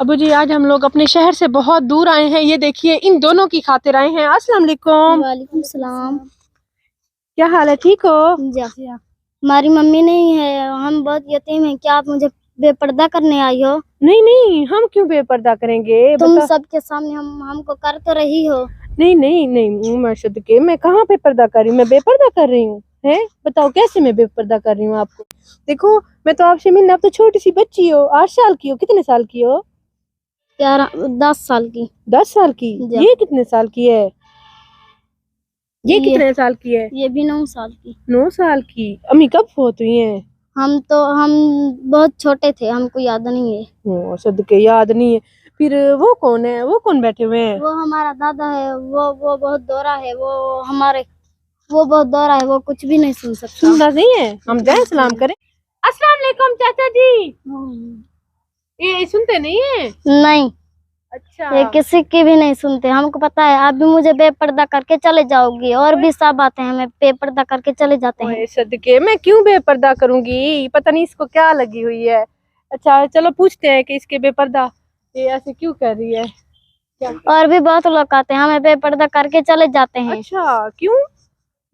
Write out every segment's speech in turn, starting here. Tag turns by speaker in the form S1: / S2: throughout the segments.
S1: अबू जी, आज हम लोग अपने शहर से बहुत दूर आए हैं। ये देखिए, इन दोनों की खातिर आए हैं। अस्सलाम वालेकुम।
S2: वालेकुम सलाम।
S1: क्या हाल है, ठीक हो?
S2: हमारी मम्मी नहीं है, हम बहुत यतीम हैं। क्या आप मुझे बेपर्दा करने आई हो?
S1: नहीं नहीं, हम क्यों बेपर्दा करेंगे?
S2: तुम सबके सामने हमको कर तो रही हो।
S1: नहीं नहीं नहीं, मर्शद के मैं कहाँ बेपर्दा कर रही हूँ? मैं बेपर्दा कर रही हूँ? है, बताओ कैसे मैं बेपर्दा कर रही हूँ आपको? देखो, मैं तो आपसे मिलने, आप तो छोटी सी बच्ची हो, 8 साल की हो। कितने साल की हो?
S2: 10 साल की।
S1: 10 साल की? ये कितने साल की है? ये कितने साल की है?
S2: ये भी 9 साल की।
S1: 9 साल की। अम्मी कब फोत हुई है?
S2: हम बहुत छोटे थे, हमको याद नहीं है।
S1: सदके याद नहीं है। फिर वो कौन है? वो कौन बैठे हुए हैं?
S2: वो हमारा दादा है। वो बहुत दोरा है। वो बहुत दोरा है, वो कुछ भी नहीं सुन सकता।
S1: सुनता नहीं है? हम जाए सलाम करें। अस्सलाम वालेकुम चाचा जी। ये सुनते नहीं है?
S2: नहीं,
S1: अच्छा,
S2: ये किसी की भी नहीं सुनते। हमको पता है, आप भी मुझे बेपर्दा करके चले जाओगी। और भी सब आते हैं, हमें बेपर्दा करके चले जाते हैं।
S1: सदके मैं क्यों बेपर्दा करूंगी? पता नहीं इसको क्या लगी हुई है। अच्छा चलो पूछते हैं कि इसके बेपर्दा ये ऐसे क्यों कर रही है।
S2: और भी बहुत लोग आते हैं, हमें बेपर्दा करके चले जाते हैं।
S1: अच्छा, क्यों?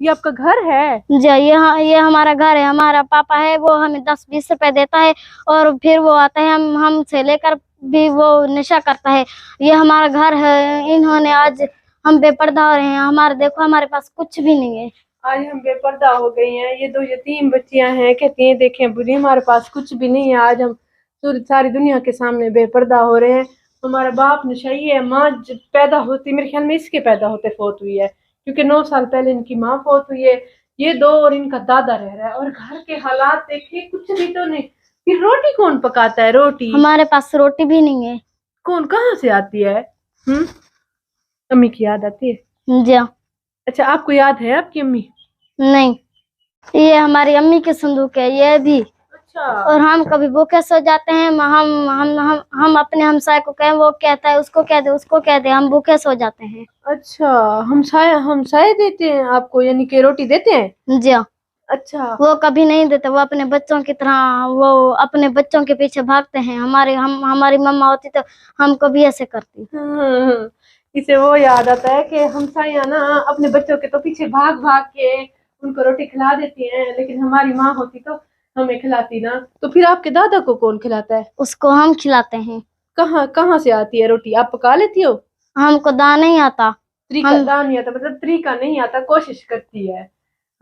S1: ये आपका घर है?
S2: जी, ये हमारा घर है। हमारा पापा है, वो हमें 10-20 रुपए देता है और फिर वो आता है, हमसे लेकर भी वो नशा करता है। ये हमारा घर है। इन्होंने आज हम बेपर्दा हो रहे हैं। देखो, हमारे पास कुछ भी नहीं है।
S1: आज हम बेपर्दा हो गई हैं। ये 2 यतीम बच्चियां हैं, कहती हैं देखें बुरी, हमारे पास कुछ भी नहीं है। आज हम सारी दुनिया के सामने बेपर्दा हो रहे हैं। हमारा बाप नशाई है। माँ पैदा होती, मेरे ख्याल में इसके पैदा होते फौत हुई है, क्योंकि 9 साल पहले इनकी माँ फौत हुई है। ये 2 और इनका दादा रह रहा है। और घर के हालात देखिए, कुछ भी तो नहीं। फिर रोटी कौन पकाता है? रोटी
S2: हमारे पास रोटी भी नहीं है।
S1: कौन, कहाँ से आती है? अम्मी की याद आती है?
S2: जी
S1: अच्छा, आपको याद है आपकी अम्मी?
S2: नहीं, ये हमारी अम्मी के संदूक है, ये भी।
S1: अच्छा,
S2: और हम कभी भूखे सो जाते हैं। हम अपने हमसाय को कहें, वो कहता है उसको कह दे, उसको कह दे, हम भूखे सो जाते हैं।
S1: अच्छा, हम साय देते हैं आपको, यानी कि रोटी देते हैं?
S2: जी,
S1: अच्छा,
S2: वो कभी नहीं देते। वो अपने बच्चों की तरह, वो अपने बच्चों के पीछे भागते हैं। हमारी मम्मा होती तो हमको भी ऐसे करती।
S1: इसे वो याद आता है कि हम साया ना अपने बच्चों के तो पीछे भाग भाग के उनको रोटी खिला देती हैं, लेकिन हमारी माँ होती तो हमें खिलाती ना। तो फिर आपके दादा को कौन खिलाता है?
S2: उसको हम खिलाते हैं।
S1: कहाँ कहाँ से आती है रोटी? आप पका लेती हो?
S2: हमको दाल नहीं आता।
S1: तरीका दाल नहीं आता, मतलब तरीका नहीं आता, कोशिश करती है।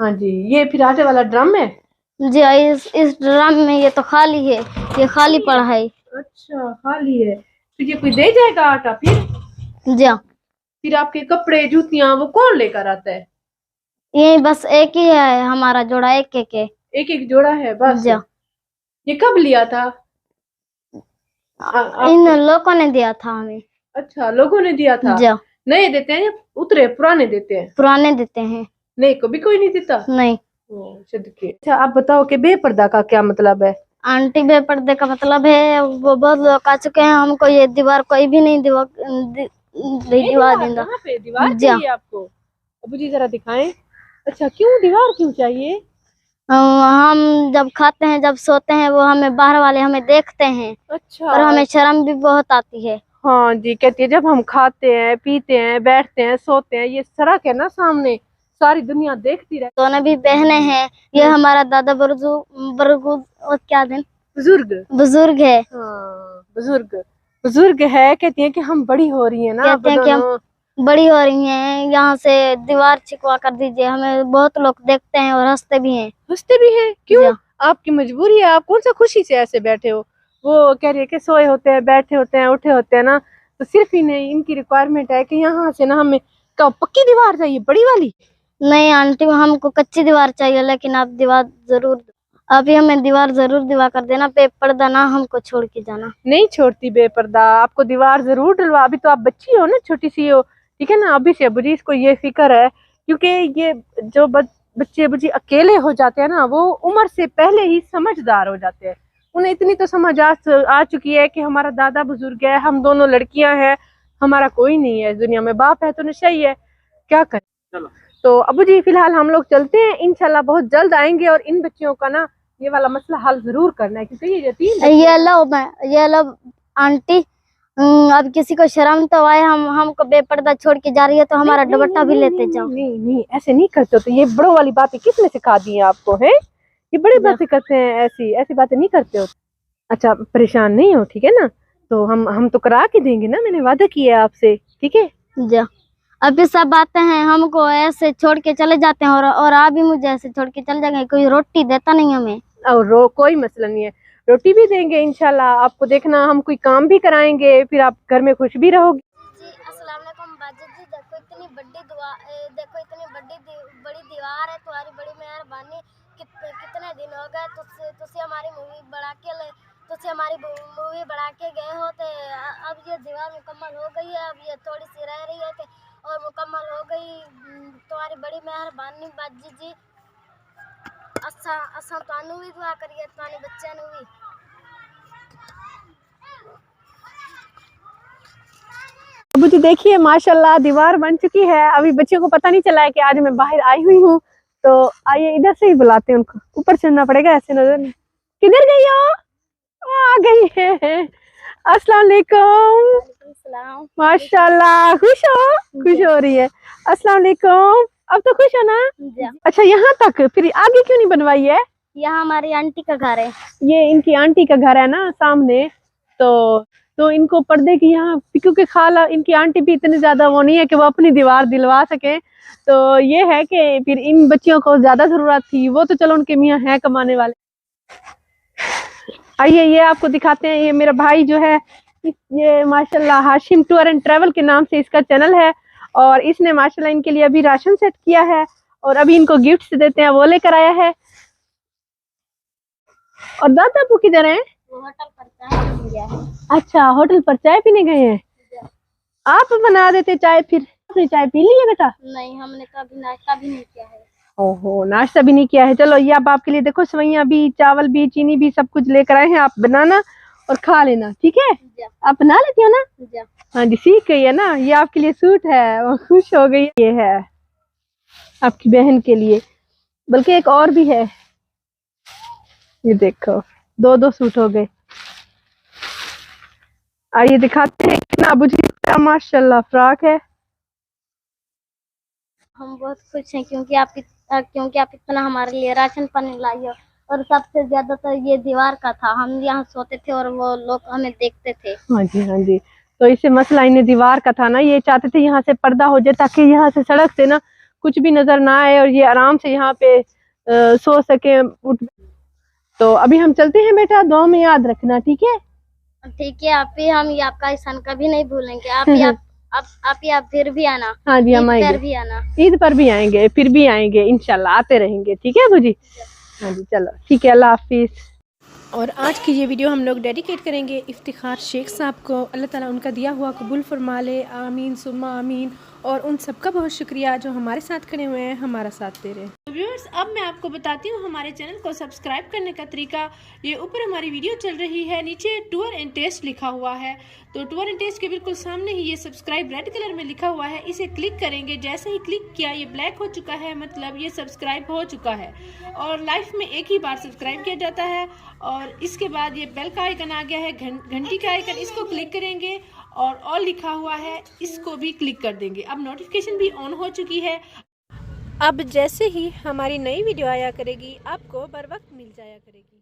S1: हाँ जी, ये फिर आटे वाला ड्रम है?
S2: जी, इस ड्रम में ये तो खाली है, ये खाली पड़ा है।
S1: अच्छा, खाली है। तो ये कोई दे जाएगा आटा फिर?
S2: जी,
S1: फिर आपके कपड़े जूतियां वो कौन लेकर आता है?
S2: ये बस एक ही है हमारा जोड़ा, एक एक है।
S1: एक एक जोड़ा है बस?
S2: जी,
S1: ये कब लिया था?
S2: इन लोगों ने दिया था हमें।
S1: अच्छा, लोगों ने दिया था।
S2: जी,
S1: नए देते हैं या उतरे पुराने देते हैं?
S2: पुराने देते हैं।
S1: नए को भी कोई नहीं देता?
S2: नहीं।
S1: सदके। अच्छा, आप बताओ कि बेपर्दा का क्या मतलब है?
S2: आंटी बेपर्दे का मतलब है, वो बहुत लोग आ चुके हैं, हमको ये दीवार कोई भी नहीं दीवार देगा।
S1: कहाँ पे दीवार चाहिए आपको? अबू जी जरा दिखाएं। अच्छा, क्यों दीवार क्यों चाहिए?
S2: हम जब खाते हैं, जब सोते हैं, वो हमें बाहर वाले हमें देखते हैं।
S1: अच्छा,
S2: और हमें शर्म भी बहुत आती है।
S1: हाँ जी, कहती है जब हम खाते हैं, पीते हैं, बैठते हैं, सोते हैं, ये सड़क है ना सामने, सारी दुनिया देखती रहती।
S2: दोनों भी बहनें हैं। ये हमारा दादा और क्या दिन बुजुर्ग है।
S1: हाँ, बुजुर्ग है। कहती है कि हम बड़ी हो रही है ना,
S2: कहते हैं कि हम बड़ी हो रही हैं, यहाँ से दीवार छिकवा कर दीजिए। हमें बहुत लोग देखते हैं और हंसते भी हैं।
S1: क्यों? आपकी मजबूरी है, आप कौन सा खुशी से ऐसे बैठे हो? वो कह रही है कि सोए होते हैं, बैठे होते हैं, उठे होते हैं ना, तो सिर्फ ही नहीं, इनकी रिक्वायरमेंट है कि यहाँ से ना हमें पक्की दीवार चाहिए, बड़ी वाली।
S2: नहीं आंटी, हमको कच्ची दीवार चाहिए, लेकिन आप दीवार जरूर, अभी हमें दीवार जरूर दीवार कर देना। बेपर्दा ना हमको छोड़ के जाना।
S1: नहीं छोड़ती बेपर्दा, आपको दीवार जरूर डलवा। अभी तो आप बच्ची हो ना, छोटी सी हो, ठीक है ना? अभी से अबू जी इसको ये फिक्र है, क्योंकि ये जो बच्चे बुच्ची अकेले हो जाते हैं ना, वो उम्र से पहले ही समझदार हो जाते हैं। उन्हें इतनी तो समझ आ चुकी है कि हमारा दादा बुजुर्ग है, हम दोनों लड़कियां हैं, हमारा कोई नहीं है इस दुनिया में, बाप है तो नशा ही है, क्या करें। तो अबू जी फिलहाल हम लोग चलते हैं, इंशाल्लाह बहुत जल्द आएंगे और इन बच्चियों का ना ये वाला मसला हल जरूर करना है, क्योंकि ये यतीम
S2: ये लो आंटी, अब किसी को शर्म तो आए, हम हमको बेपर्दा छोड़ के जा रही है तो हमारा दुपट्टा भी लेते जाओ।
S1: नहीं नहीं, ऐसे नहीं करते हो। तो ये बड़ों वाली बातें किसने सिखा दी है आपको? है ये बड़ी बातें करते हैं, ऐसी ऐसी बातें नहीं करते हो। अच्छा परेशान नहीं हो, ठीक है ना? तो हम तो करा के देंगे ना, मैंने वादा किया है आपसे, ठीक है?
S2: जा अभी सब बातें हैं, हमको ऐसे छोड़ के चले जाते हैं और आप भी मुझे ऐसे छोड़ के चले जाएंगे, कोई रोटी देता नहीं हमें।
S1: और कोई मसला नहीं है, रोटी भी देंगे इंशाल्लाह आपको। देखना हम कोई काम भी कराएंगे, फिर आप घर में खुश भी रहोगे।
S2: जी अस्सलाम वालेकुम बाजिद जी, देखो इतनी बड़ी दुआ, देखो इतनी बड़ी दीवार है, तुम्हारी बड़ी मेहरबानी। कितने दिन हो गए तुझसे हमारी मूवी बढ़ा के गए हो थे। अब ये दीवार मुकम्मल हो गई है, अब ये थोड़ी सी रह रही है और मुकम्मल हो गई। तुम्हारी बड़ी मेहरबानी बाजी जी। असा तानू भी दुआ करिए, तुम्हारे बच्चे नु भी।
S1: अबू जी देखिए माशाल्लाह दीवार बन चुकी है। अभी बच्चों को पता नहीं चला है कि आज मैं बाहर आई हुई हूँ, तो आइए इधर से ही बुलाते हैं उनको। ऊपर चढ़ना पड़ेगा, ऐसे नजर नहीं। किधर गई हो? आ गई है। अस्सलाम वालेकुम। माशाल्लाह खुश हो रही है। अस्सलाम वालेकुम। अब तो खुश हो ना? अच्छा यहाँ तक, फिर आगे क्यों नहीं बनवाई है?
S2: यहाँ हमारी आंटी का घर है।
S1: ये इनकी आंटी का घर है ना सामने, तो इनको पर्दे की यहाँ, क्योंकि खाला इनकी आंटी भी इतनी ज्यादा वो नहीं है कि वो अपनी दीवार दिलवा सके। तो ये है कि फिर इन बच्चियों को ज्यादा जरूरत थी, वो तो चलो उनके मियाँ हैं कमाने वाले। आइए ये आपको दिखाते हैं, ये मेरा भाई जो है, ये माशाल्लाह हाशिम टूर एंड ट्रेवल के नाम से इसका चैनल है, और इसने माशाल्लाह इनके लिए अभी राशन सेट किया है और अभी इनको गिफ्ट देते हैं, वो लेकर आया है। और दादा अबू किधर हैं?
S2: वो होटल पर चाय पीने गया है।
S1: अच्छा होटल पर चाय पीने गए हैं। आप बना देते चाय, फिर आपने चाय पी ली है बेटा?
S2: नहीं, हमने कभी नाश्ता भी नहीं किया है।
S1: ओहो नाश्ता भी नहीं किया है। चलो ये अब आपके लिए देखो, सवैयां भी, चावल भी, चीनी भी, सब कुछ लेकर आए हैं। आप बनाना और खा लेना, ठीक है? आप बना लेती हो ना? हाँ जी सीख गई है ना। ये आपके लिए सूट है, वो खुश हो गई। ये है आपकी बहन के लिए, बल्कि एक और भी है। ये देखो दो सूट हो गए। आइए दिखाते हैं कितना अबू जी का माशाल्लाह फ्रॉक है।
S2: हम बहुत खुश हैं क्योंकि आप इतना हमारे लिए राशन पानी लाई हो, और सबसे ज्यादा तो ये दीवार का था। हम यहाँ सोते थे और वो लोग हमें देखते थे।
S1: हाँ जी, तो इसे मसला इन्हें दीवार का था ना। ये चाहते थे यहाँ से पर्दा हो जाए, ताकि यहाँ से सड़क से ना कुछ भी नजर ना आए और ये आराम से यहाँ पे सो सके, उठ। तो अभी हम चलते हैं बेटा, दुआ में याद रखना, ठीक है?
S2: ठीक है आप ही, हम ये आपका एहसान कभी नहीं भूलेंगे। आप फिर भी आना।
S1: हाँ जी हम आएंगे,
S2: भी आना,
S1: ईद पर भी आएंगे, फिर भी आएंगे इंशाल्लाह, आते रहेंगे, ठीक है अबू जी? हाँ जी चलो ठीक है, अल्लाह हाफिज। और आज की ये वीडियो हम लोग डेडिकेट करेंगे इफ्तिखार शेख साहब को। अल्लाह ताला उनका दिया हुआ कबूल फरमा ले, आमीन सुम्मा आमीन। और उन सबका बहुत शुक्रिया जो हमारे साथ खड़े हुए हैं, हमारा साथ दे रहे हैं। तो व्यूअर्स अब मैं आपको बताती हूँ हमारे चैनल को सब्सक्राइब करने का तरीका। ये ऊपर हमारी वीडियो चल रही है, नीचे टूर एंड टेस्ट लिखा हुआ है, तो टूर एंड टेस्ट के बिल्कुल सामने ही ये सब्सक्राइब रेड कलर में लिखा हुआ है, इसे क्लिक करेंगे। जैसे ही क्लिक किया ये ब्लैक हो चुका है, मतलब ये सब्सक्राइब हो चुका है। और लाइफ में एक ही बार सब्सक्राइब किया जाता है। और इसके बाद ये बेल का आइकन आ गया है, घंटी का आइकन, इसको क्लिक करेंगे और ऑल लिखा हुआ है, इसको भी क्लिक कर देंगे। अब नोटिफिकेशन भी ऑन हो चुकी है। अब जैसे ही हमारी नई वीडियो आया करेगी, आपको बर वक्त मिल जाया करेगी।